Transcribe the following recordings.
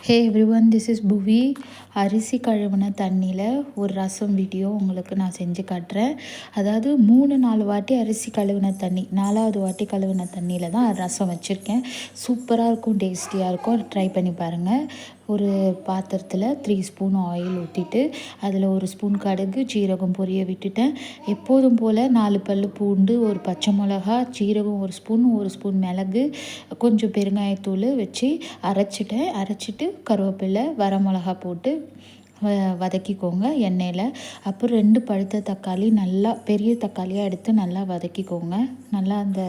Hey everyone, this is புவி. அரிசி கழுவின தண்ணியில் ஒரு ரசம் வீடியோ உங்களுக்கு நான் செஞ்சு காட்டுறேன். அதாவது 3-4 வாட்டி அரிசி கழுவின தண்ணி, 4வது வாட்டி கழுவின தண்ணியில் தான் ரசம் வச்சுருக்கேன். சூப்பராக இருக்கும், டேஸ்டியாக இருக்கும். ட்ரை பண்ணி பாருங்கள். ஒரு பாத்திரத்தில் 3 ஸ்பூன் ஆயில் ஊற்றிட்டு அதில் 1 ஸ்பூன் கடுகு, ஜீரகம் பொரிய விட்டுட்டேன். எப்போதும் போல் 4 பல் பூண்டு, ஒரு பச்சை மிளகா, ஜீரகம் 1 ஸ்பூன், 1 ஸ்பூன் மிளகு, கொஞ்சம் பெருங்காயத்தூள் வச்சு அரைச்சிட்டு கருவேப்பிலை, வரமிளகா போட்டு வதக்கிக்கோங்க எண்ணெயில். அப்புறம் 2 பழுத்த தக்காளி, நல்லா பெரிய தக்காளியாக எடுத்து நல்லா வதக்கிக்கோங்க. நல்லா அந்த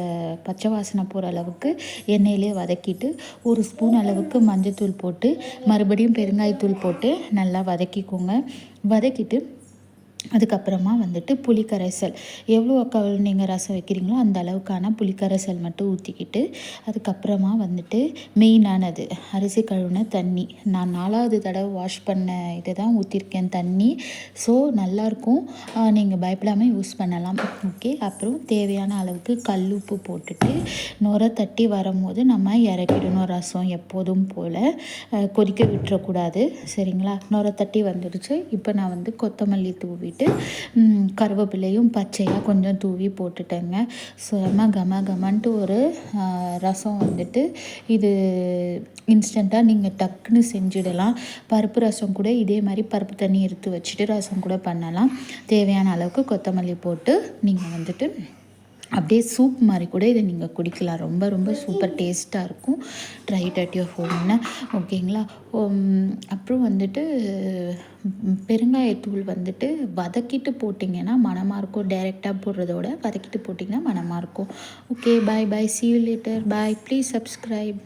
பச்சை வாசனை போகிற அளவுக்கு எண்ணெயிலே வதக்கிட்டு 1 ஸ்பூன் அளவுக்கு மஞ்சத்தூள் போட்டு மறுபடியும் பெருங்காயத்தூள் போட்டு நல்லா வதக்கிக்கோங்க. வதக்கிட்டு அதுக்கப்புறமா புளி கரைசல், எவ்வளோ நீங்கள் ரசம் வைக்கிறீங்களோ அந்த அளவுக்கான புளி கரைசல் மட்டும் ஊற்றிக்கிட்டு, அதுக்கப்புறமா மெயினானது அரிசி கழுவின தண்ணி. நான் 4வது தடவை வாஷ் பண்ண இதை தான் ஊற்றிருக்கேன் தண்ணி. ஸோ நல்லாயிருக்கும், நீங்கள் பயப்படாமல் யூஸ் பண்ணலாம். ஓகே. அப்புறம் தேவையான அளவுக்கு கல் உப்பு போட்டுட்டு நுரை தட்டி வரும்போது நம்ம இறக்கிடணும். ரசம் எப்போதும் போல் கொதிக்க விட்டுறக்கூடாது, சரிங்களா? நுரை தட்டி வந்துடுச்சு. இப்போ நான் கொத்தமல்லி தூவிட்டு கருவேப்பிலையும் பச்சையாக கொஞ்சம் தூவி போட்டுட்டேங்க. செம கமன்ட்டு ஒரு ரசம் இது இன்ஸ்டண்ட்டாக நீங்கள் டக்குன்னு செஞ்சிடலாம். பருப்பு ரசம் கூட இதே மாதிரி பருப்பு தண்ணி எடுத்து வச்சுட்டு ரசம் கூட பண்ணலாம். தேவையான அளவுக்கு கொத்தமல்லி போட்டு நீங்கள் அப்படியே சூப் மாதிரி கூட இதை நீங்கள் குடிக்கலாம். ரொம்ப ரொம்ப சூப்பர் டேஸ்ட்டாக இருக்கும். ட்ரை இட் அட் யுவர் ஹோம்னு. ஓகேங்களா? அப்புறம் பெருங்காயத்தூள் வதக்கிட்டு போட்டிங்கன்னா மணமாக இருக்கும். டைரெக்டாக போடுறதோட வதக்கிட்டு போட்டிங்கன்னா மணமாக இருக்கும். Okay, bye bye, see you later, bye, please subscribe.